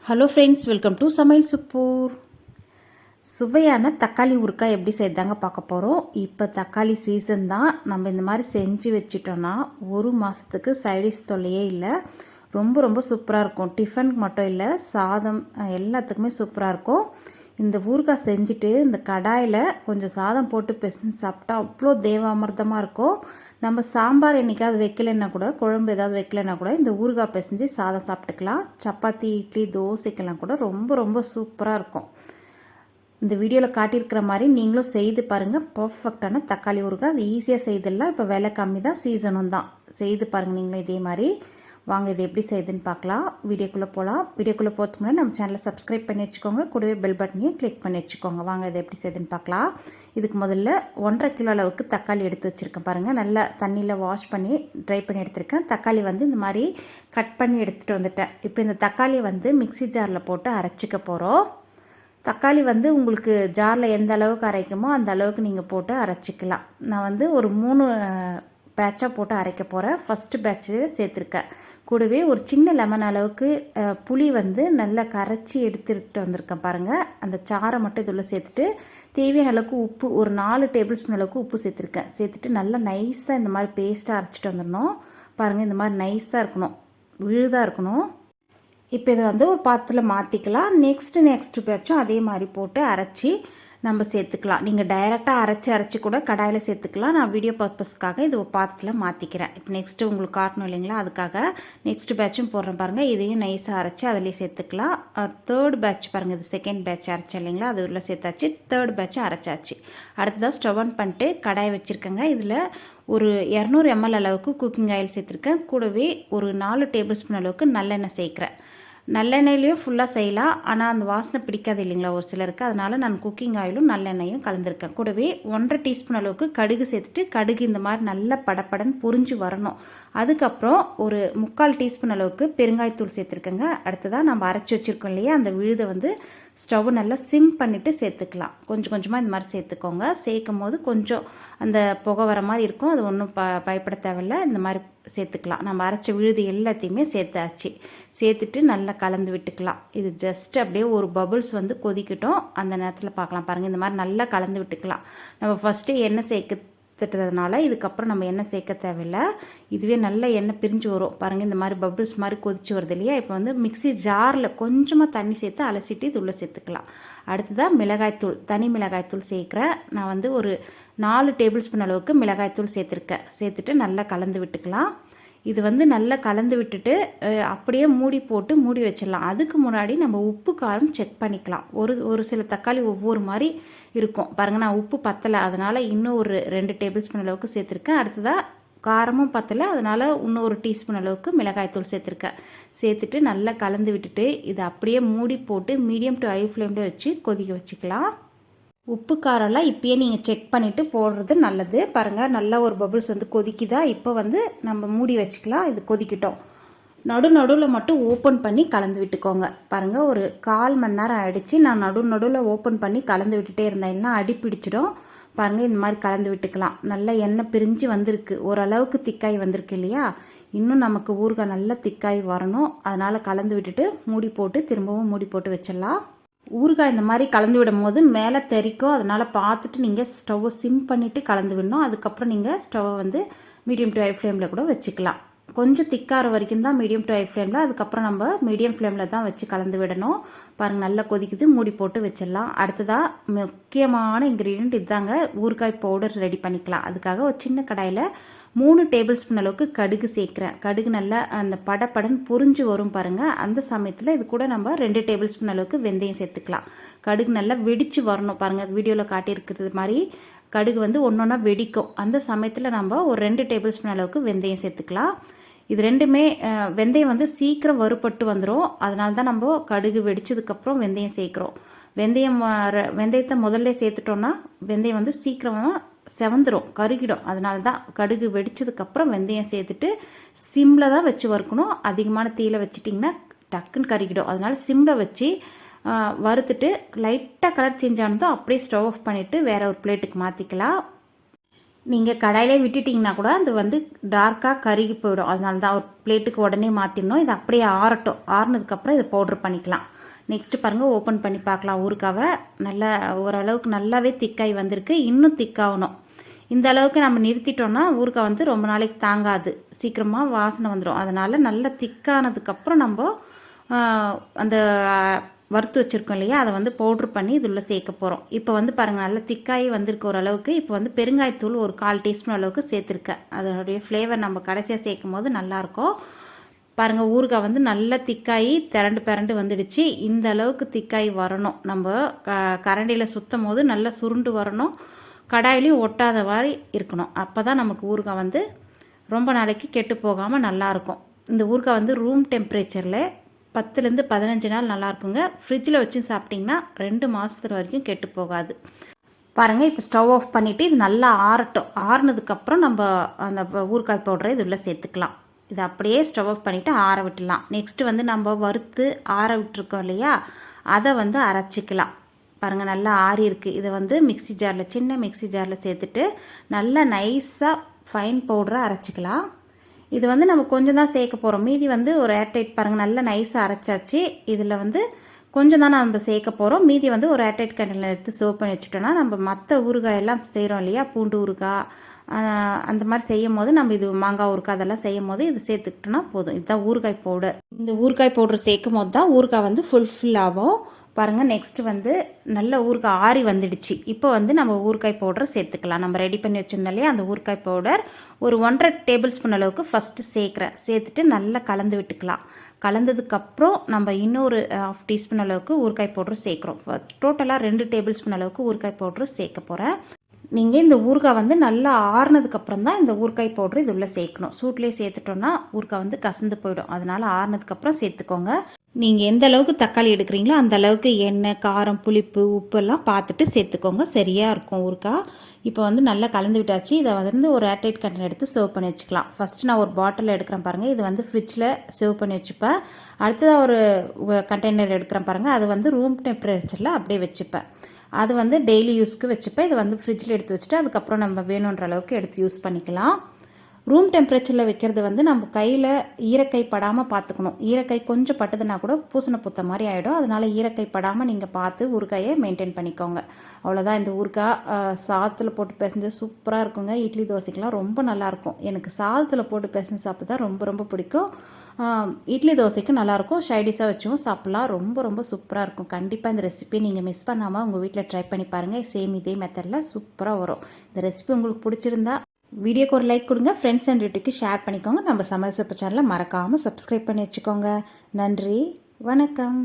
Hello friends, welcome to சமையல் சுப்பூர். சுவையான தக்காளி ஊறுக்காய் எப்படி செய்தாங்க பார்க்க போகிறோம். இப்போ தக்காளி சீசன் தான். நம்ம இந்த மாதிரி செஞ்சு வச்சிட்டோன்னா ஒரு மாதத்துக்கு சைடிஷ் தொல்லையே இல்லை. ரொம்ப ரொம்ப சூப்பராக இருக்கும். டிஃபனுக்கு மட்டும் இல்லை, சாதம் எல்லாத்துக்குமே சூப்பராக இருக்கும். இந்த ஊறுகாய் செஞ்சுட்டு இந்த கடாயில் கொஞ்சம் சாதம் போட்டு பிசைஞ்சு சாப்பிட்டா அவ்வளோ தேவாமிர்தமாக இருக்கும். நம்ம சாம்பார் என்றைக்காவது வைக்கலைன்னா கூட, குழம்பு ஏதாவது வைக்கலைன்னா கூட இந்த ஊறுகாய் பிசைஞ்சு சாதம் சாப்பிட்டுக்கலாம். சப்பாத்தி, இட்லி, தோசைக்கெல்லாம் கூட ரொம்ப ரொம்ப சூப்பராக இருக்கும். இந்த வீடியோவில் காட்டியிருக்கிற மாதிரி நீங்களும் செய்து பாருங்கள். பர்ஃபெக்டான தக்காளி ஊறுகாய். அது ஈஸியாக செய்திடலாம். இப்போ விலை கம்மி தான், சீசனும் தான். செய்து பாருங்கள் நீங்களும் இதே மாதிரி. வாங்க இது எப்படி செய்யுதுன்னு பார்க்கலாம். வீடியோக்குள்ளே போகலாம். வீடியோக்குள்ளே போகிறதுக்கு முன்னாடி நம்ம சேனலை சப்ஸ்கிரைப் பண்ணி வச்சுக்கோங்க. கூடவே பெல் பட்டனையும் கிளிக் பண்ணி வச்சுக்கோங்க. வாங்க இது எப்படி செய்யுதுன்னு பார்க்கலாம். இதுக்கு முதல்ல 1.5 கிலோ அளவுக்கு தக்காளி எடுத்து வச்சுருக்கேன் பாருங்கள். நல்லா தண்ணியில் வாஷ் பண்ணி ட்ரை பண்ணி எடுத்துருக்கேன். தக்காளி இந்த மாதிரி கட் பண்ணி எடுத்துகிட்டு வந்துட்டேன். இப்போ இந்த தக்காளியை மிக்ஸி ஜாரில் போட்டு அரைச்சிக்க போகிறோம். தக்காளி உங்களுக்கு ஜாரில் எந்த அளவுக்கு அரைக்குமோ அந்த அளவுக்கு நீங்கள் போட்டு அரைச்சிக்கலாம். நான் ஒரு 3 பேட்சாக போட்டு அரைக்க போகிறேன். ஃபஸ்ட்டு பேட்ச்சு சேர்த்துருக்கேன். கூடவே ஒரு சின்ன லெமன் அளவுக்கு புளி நல்லா கரைச்சி எடுத்துகிட்டு வந்திருக்கேன் பாருங்கள். அந்த சாறை மட்டும் இதில் சேர்த்துட்டு தேவையான அளவுக்கு உப்பு, ஒரு 4 டேபிள் ஸ்பூன் அளவுக்கு உப்பு சேர்த்துருக்கேன். சேர்த்துட்டு நல்லா நைஸாக இந்த மாதிரி பேஸ்ட்டாக அரைச்சிட்டு வந்துடணும். பாருங்கள், இந்த மாதிரி நைஸாக இருக்கணும், விழுதாக இருக்கணும். இப்போ இதை ஒரு பாத்திரத்தில் மாற்றிக்கலாம். நெக்ஸ்ட்டு பேட்சும் அதே மாதிரி போட்டு அரைச்சி நம்ம சேர்த்துக்கலாம். நீங்கள் டைரெக்டாக அரைச்சி கூட கடாயில் சேர்த்துக்கலாம். நான் வீடியோ பர்பஸ்க்காக இது ஒரு பாத்திரத்தில் மாற்றிக்கிறேன். இப்போ நெக்ஸ்ட்டு உங்களுக்கு காட்டணும் இல்லைங்களா, அதுக்காக நெக்ஸ்ட்டு பேட்சும் போடுறேன் பாருங்கள். இதையும் நைஸாக அரைச்சி அதிலே சேர்த்துக்கலாம். 3rd பேட்ச் பாருங்கள், இது 2nd பேட்ச் அரைச்சி இல்லைங்களா, அது உள்ள சேர்த்தாச்சு. 3rd பேட்ச் அரைச்சாச்சு. அடுத்ததாக ஸ்டவ் ஆன் பண்ணிட்டு கடாயை வச்சுருக்கேங்க. இதில் ஒரு 200 ml அளவுக்கு குக்கிங் ஆயில் சேர்த்துருக்கேன். கூடவே ஒரு 4 டேபிள் ஸ்பூன் அளவுக்கு நல்லெண்ணெய் சேர்க்குறேன். நல்லெண்ணெயிலையும் ஃபுல்லாக செய்யலாம், ஆனால் அந்த வாசனை பிடிக்காது இல்லைங்களா ஒரு சிலருக்கு. அதனால் நான் குக்கிங் ஆயிலும் நல்லெண்ணெயும் கலந்துருக்கேன். கூடவே 1.5 டீஸ்பூன் அளவுக்கு கடுகு சேர்த்துட்டு, கடுகு இந்த மாதிரி நல்ல படப்படன்னு பொரிஞ்சு வரணும். அதுக்கப்புறம் ஒரு 3/4 டீஸ்பூன் அளவுக்கு பெருங்காயத்தூள் சேர்த்துருக்கேங்க. அடுத்ததாக நம்ம அரைச்சி வச்சுருக்கோம் இல்லையா, அந்த விழுதை ஸ்டவ் நல்லா சிம் பண்ணிவிட்டு சேர்த்துக்கலாம். கொஞ்சம் கொஞ்சமாக இந்த மாதிரி சேர்த்துக்கோங்க. சேர்க்கும் போது கொஞ்சம் அந்த புகை வர மாதிரி இருக்கும். அது ஒன்றும் பயப்பட தேவையில்லை. இந்த மாதிரி சேர்த்துக்கலாம். நம்ம அரைச்ச விழுது எல்லாத்தையுமே சேர்த்தாச்சு. சேர்த்துட்டு நல்லா கலந்து விட்டுக்கலாம். இது ஜஸ்ட் அப்படியே ஒரு பபுள்ஸ் கொதிக்கட்டும். அந்த நேரத்தில் பார்க்கலாம். பாருங்கள், இந்த மாதிரி நல்லா கலந்து விட்டுக்கலாம். நம்ம ஃபஸ்ட்டு எண்ணெய் சேர்த்துட்டதுனால இதுக்கப்புறம் நம்ம எண்ணெய் சேர்க்க தேவையில்லை. இதுவே நல்ல எண்ணெய் பிரிஞ்சு வரும் பாருங்கள். இந்த மாதிரி பபுள்ஸ் மாதிரி கொதிச்சு வருது இல்லையா. இப்போ மிக்ஸி ஜாரில் கொஞ்சமாக தண்ணி சேர்த்து அலசிட்டு இது உள்ளே சேர்த்துக்கலாம். அடுத்ததாக மிளகாய்த்தூள், தனி மிளகாய்த்தூள் சேர்க்குறேன். நான் ஒரு 4 டேபிள் ஸ்பூன் அளவுக்கு மிளகாய்த்தூள் சேர்த்துருக்கேன். சேர்த்துட்டு நல்லா கலந்து விட்டுக்கலாம். இது நல்லா கலந்து விட்டுட்டு அப்படியே மூடி வச்சிடலாம். அதுக்கு முன்னாடி நம்ம உப்பு காரம் செக் பண்ணிக்கலாம். ஒரு சில தக்காளி ஒவ்வொரு மாதிரி இருக்கும் பாருங்கள். நான் உப்பு பத்தலை, அதனால் இன்னும் ஒரு 2 டேபிள் ஸ்பூன் அளவுக்கு சேர்த்துருக்கேன். அடுத்ததாக காரமும் பத்தலை, அதனால் இன்னும் ஒரு டீஸ்பூன் அளவுக்கு மிளகாய்த்தூள் சேர்த்துருக்கேன். சேர்த்துட்டு நல்லா கலந்து விட்டுட்டு இதை அப்படியே மூடி போட்டு மீடியம் டு ஹை ஃப்ளேமில் வச்சு கொதிக்க வச்சுக்கலாம். உப்பு காரெல்லாம் இப்போயே நீங்கள் செக் பண்ணிவிட்டு போடுறது நல்லது. பாருங்கள், நல்லா ஒரு பபுள்ஸ் கொதிக்குதா. இப்போ நம்ம மூடி வச்சுக்கலாம். இது கொதிக்கிட்டோம். நடுவில் மட்டும் ஓப்பன் பண்ணி கலந்து விட்டுக்கோங்க. பாருங்கள், ஒரு 1/4 மணி நேரம் ஆகிடுச்சு. நான் நடுவில் ஓப்பன் பண்ணி கலந்து விட்டுட்டே இருந்தேன்னா அடி பிடிச்சிடும். பாருங்கள், இந்த மாதிரி கலந்து விட்டுக்கலாம். நல்லா எண்ணெய் பிரிஞ்சு வந்திருக்கு. ஓரளவுக்கு திக்காய் வந்திருக்கு இல்லையா. இன்னும் நமக்கு ஊறுகாய் நல்லா திக்காய் வரணும். அதனால் கலந்து விட்டுட்டு மூடி போட்டு திரும்பவும் மூடி போட்டு வச்சிடலாம். ஊறுகாய் இந்த மாதிரி கலந்து விடும் போது மேலே தெறிக்கும். அதனால் பார்த்துட்டு நீங்கள் ஸ்டவ்வை சிம் பண்ணிவிட்டு கலந்து விடணும். அதுக்கப்புறம் நீங்கள் ஸ்டவ்வை மீடியம் டு ஹை ஃப்ளேமில் கூட வச்சுக்கலாம். கொஞ்சம் திக்கார வரைக்கும் தான் மீடியம் டு ஹை ஃப்ளேமில். அதுக்கப்புறம் நம்ம மீடியம் ஃப்ளேமில் தான் வச்சு கலந்து விடணும். பாருங்கள், நல்லா கொதிக்குது. மூடி போட்டு வச்சிடலாம். அடுத்ததாக முக்கியமான இன்க்ரீடியன்ட் இதுதாங்க, ஊறுகாய் பவுடர் ரெடி பண்ணிக்கலாம். அதுக்காக ஒரு சின்ன கடாயில் 3 டேபிள் ஸ்பூன் அளவுக்கு கடுகு சேர்க்குறேன். கடுகு நல்லா அந்த படப்படன்னு பொரிஞ்சு வரும் பாருங்கள். அந்த சமயத்தில் இது கூட நம்ம 2 டேபிள் ஸ்பூன் அளவுக்கு வெந்தயம் சேர்த்துக்கலாம். கடுகு நல்லா வெடித்து வரணும் பாருங்கள். வீடியோவில் காட்டியிருக்கிறது மாதிரி கடுகு ஒன்றா வெடிக்கும். அந்த சமயத்தில் நம்ம ஒரு 2 டேபிள் ஸ்பூன் அளவுக்கு வெந்தயம் சேர்த்துக்கலாம். இது ரெண்டுமே வெந்தயம் சீக்கிரம் வறுபட்டு வந்துடும். அதனால தான் நம்ம கடுகு வெடிச்சதுக்கப்புறம் வெந்தயம் சேர்க்குறோம். வெந்தயத்தை முதல்ல சேர்த்துட்டோன்னா வெந்தயம் சீக்கிரம் செவந்துடும், கருகிடும். அதனால தான் கடுகு வெடிச்சதுக்கப்புறம் வெந்தயம் சேர்த்துட்டு சிம்மில் தான் வச்சு வறுக்கணும். அதிகமான தீயில் வச்சிட்டிங்கன்னா டக்குன்னு கருகிடும். அதனால் சிம்மில் வச்சு வறுத்துட்டு லைட்டாக கலர் சேஞ்ச் ஆனதும் அப்படியே ஸ்டவ் ஆஃப் பண்ணிவிட்டு வேறு ஒரு பிளேட்டுக்கு மாற்றிக்கலாம். நீங்கள் கடாயிலே விட்டுட்டிங்கன்னா கூட அது வந்து டார்க்காக கருகி போயிடும். அதனால தான் ஒரு பிளேட்டுக்கு உடனே மாற்றிடணும். இது அப்படியே ஆறட்டும். ஆறுனதுக்கப்புறம் இதை பவுட்ரு பண்ணிக்கலாம். நெக்ஸ்ட்டு பாருங்கள், ஓப்பன் பண்ணி பார்க்கலாம். ஊறுகாவை நல்லா ஓரளவுக்கு நல்லாவே திக்காகி வந்திருக்கு. இன்னும் திக்காகணும். இந்த அளவுக்கு நம்ம நிறுத்திட்டோன்னா ஊறுகாய் வந்து ரொம்ப நாளைக்கு தாங்காது, சீக்கிரமாக வாசனை வந்துடும். அதனால் நல்லா திக்கானதுக்கப்புறம் நம்ம அந்த வறுத்து வச்சுருக்கோம் இல்லையா, அதை வந்து பவுட்ரு பண்ணி இதில் சேர்க்க போகிறோம். இப்போ வந்து பாருங்கள், நல்லா திக்காகி வந்திருக்க ஓரளவுக்கு. இப்போ வந்து பெருங்காயத்தூள் ஒரு 1/4 டீஸ்பூன் அளவுக்கு சேர்த்துருக்கேன். அதனுடைய ஃப்ளேவர் நம்ம கடைசியாக சேர்க்கும் போது நல்லாயிருக்கும். பாருங்கள், ஊறுகாய் வந்து நல்லா திக்காகி திரண்டு வந்துடுச்சு. இந்த அளவுக்கு திக்காகி வரணும். நம்ம கரண்டியில் சுற்றும் போது நல்லா சுருண்டு வரணும். கடாயிலையும் ஒட்டாத மாதிரி இருக்கணும். அப்போ தான் நமக்கு ஊறுகாய் வந்து ரொம்ப நாளைக்கு கெட்டு போகாமல் நல்லாயிருக்கும். இந்த ஊறுகாய் வந்து ரூம் டெம்பரேச்சரில் 10லேருந்து 15 நாள் நல்லாயிருக்குங்க. ஃப்ரிட்ஜில் வச்சு சாப்பிட்டிங்கன்னா 2 மாதத்து வரைக்கும் கெட்டு போகாது. பாருங்கள், இப்போ ஸ்டவ் ஆஃப் பண்ணிவிட்டு இது நல்லா ஆறட்டும். ஆறுனதுக்கப்புறம் நம்ம அந்த ஊறுகாய் பவுடரை இது உள்ளே சேர்த்துக்கலாம். இதை அப்படியே ஸ்டவ் ஆஃப் பண்ணிவிட்டு ஆற விட்டுடலாம். நெக்ஸ்ட்டு வந்து நம்ம வறுத்து ஆற விட்டுருக்கோம் இல்லையா, அதை வந்து அரைச்சிக்கலாம். பாருங்கள், நல்லா ஆறி இருக்குது. இதை வந்து மிக்ஸி ஜாரில், சின்ன மிக்ஸி ஜாரில் சேர்த்துட்டு நல்லா நைஸாக ஃபைன் பவுடரை அரைச்சிக்கலாம். இது வந்து நம்ம கொஞ்சம் தான் சேர்க்க போகிறோம். மீதி வந்து ஒரு ஏர்டைட், பாருங்கள் நல்லா நைஸாக அரைச்சாச்சு. இதில் வந்து கொஞ்சம் தான் நம்ம சேர்க்க போகிறோம். மீதி வந்து ஒரு ஏர்டைட் கண்டெய்னர் எடுத்து சர்வ் பண்ணி வச்சுட்டோன்னா, நம்ம மற்ற ஊறுகாயெல்லாம் செய்கிறோம் இல்லையா, பூண்டு ஊறுகாய் அந்த மாதிரி செய்யும் போது நம்ம இது மாங்காய் ஊறுகாய் அதெல்லாம் செய்யும் போது இது சேர்த்துக்கிட்டோன்னா போதும். இதுதான் ஊறுகாய் பவுடர். இந்த ஊறுகாய் பவுடர் சேர்க்கும் போது தான் ஊறுகாய் வந்து ஃபுல்ஃபில் ஆகும். பாருங்கள், நெக்ஸ்ட்டு வந்து நல்ல ஊறுகாய் ஆறி வந்துடுச்சு. இப்போ வந்து நம்ம ஊறுகாய் பவுடரை சேர்த்துக்கலாம். நம்ம ரெடி பண்ணி வச்சுருந்தோம் இல்லையா, அந்த ஊறுகாய் பவுடர் ஒரு 1.5 டேபிள் ஸ்பூன் அளவுக்கு ஃபஸ்ட்டு சேர்த்துட்டு நல்லா கலந்து விட்டுக்கலாம். கலந்ததுக்கப்புறம் நம்ம இன்னொரு 1/2 டீஸ்பூன் அளவுக்கு ஊறுகாய் பவுட்ரு சேர்க்குறோம். டோட்டலாக 2 டேபிள் ஸ்பூன் அளவுக்கு ஊறுகாய் பவுட்ரு சேர்க்க போகிறேன். நீங்கள் இந்த ஊறுகாய் வந்து நல்லா ஆறுனதுக்கப்புறம் தான் இந்த ஊறுகாய் பவுட்ரு இது உள்ளே சேர்க்கணும். சூட்லேயே சேர்த்துட்டோன்னா ஊறுகாய் வந்து கசந்து போயிடும். அதனால் ஆறுனதுக்கப்புறம் சேர்த்துக்கோங்க. நீங்கள் எந்த அளவுக்கு தக்காளி எடுக்கிறீங்களோ அந்த அளவுக்கு எண்ணெய், காரம், புளிப்பு, உப்பெல்லாம் பார்த்துட்டு சேர்த்துக்கோங்க. சரியாக இருக்கும் ஊறுகாய். இப்போ வந்து நல்லா கலந்து விட்டாச்சு. இதை வந்து ஒரு ஏர்டைட் கண்டெய்னர் எடுத்து சர்வ் பண்ணி வச்சுக்கலாம். ஃபஸ்ட்டு நான் ஒரு பாட்டில் எடுக்கிறேன் பாருங்கள். இது வந்து ஃப்ரிட்ஜில் சர்வ் பண்ணி வச்சுப்பேன். அடுத்ததாக ஒரு கண்டெய்னர் எடுக்கிறேன் பாருங்கள். அது வந்து ரூம் டெம்பரேச்சரில் அப்படியே வச்சுப்பேன். அது வந்து டெய்லி யூஸ்க்கு வச்சுப்பேன். இது வந்து ஃப்ரிட்ஜில் எடுத்து வச்சுட்டு அதுக்கப்புறம் நம்ம வேணுன்ற அளவுக்கு எடுத்து யூஸ் பண்ணிக்கலாம். ரூம் டெம்பரேச்சரில் வைக்கிறது வந்து நம்ம கையில் ஈரக்கை படாமல் பார்த்துக்கணும். ஈரக்கை கொஞ்சம் பட்டதுன்னா கூட பூசணை புத்த மாதிரி ஆகிடும். அதனால் ஈரக்கை படாமல் நீங்கள் பார்த்து ஊறுகாயை மெயின்டைன் பண்ணிக்கோங்க. அவ்வளோதான். இந்த ஊறுகாய் சாதத்தில் போட்டு பிசைஞ்சு சூப்பராக இருக்குங்க. இட்லி தோசைக்கெலாம் ரொம்ப நல்லாயிருக்கும். எனக்கு சாதத்தில் போட்டு பிசைஞ்சு சாப்பிட்டு தான் ரொம்ப பிடிக்கும். இட்லி தோசைக்கு நல்லாயிருக்கும். சைடிஷாக வச்சும் சாப்பிட்லாம். ரொம்ப சூப்பராக இருக்கும். கண்டிப்பாக இந்த ரெசிபி நீங்கள் மிஸ் பண்ணாமல் உங்கள் வீட்டில் ட்ரை பண்ணி பாருங்கள். சேம் இதே மெத்தடில் சூப்பராக வரும். இந்த ரெசிபி உங்களுக்கு பிடிச்சிருந்தா வீடியோக்கு ஒரு லைக் கொடுங்க. ஃப்ரெண்ட்ஸ் அண்ட் ரிலேட்டிவ்க்கு ஷேர் பண்ணிக்கோங்க. நம்ம சமையல் சூப்பர் சேனலை மறக்காமல் சப்ஸ்கிரைப் பண்ணி வச்சுக்கோங்க. நன்றி, வணக்கம்.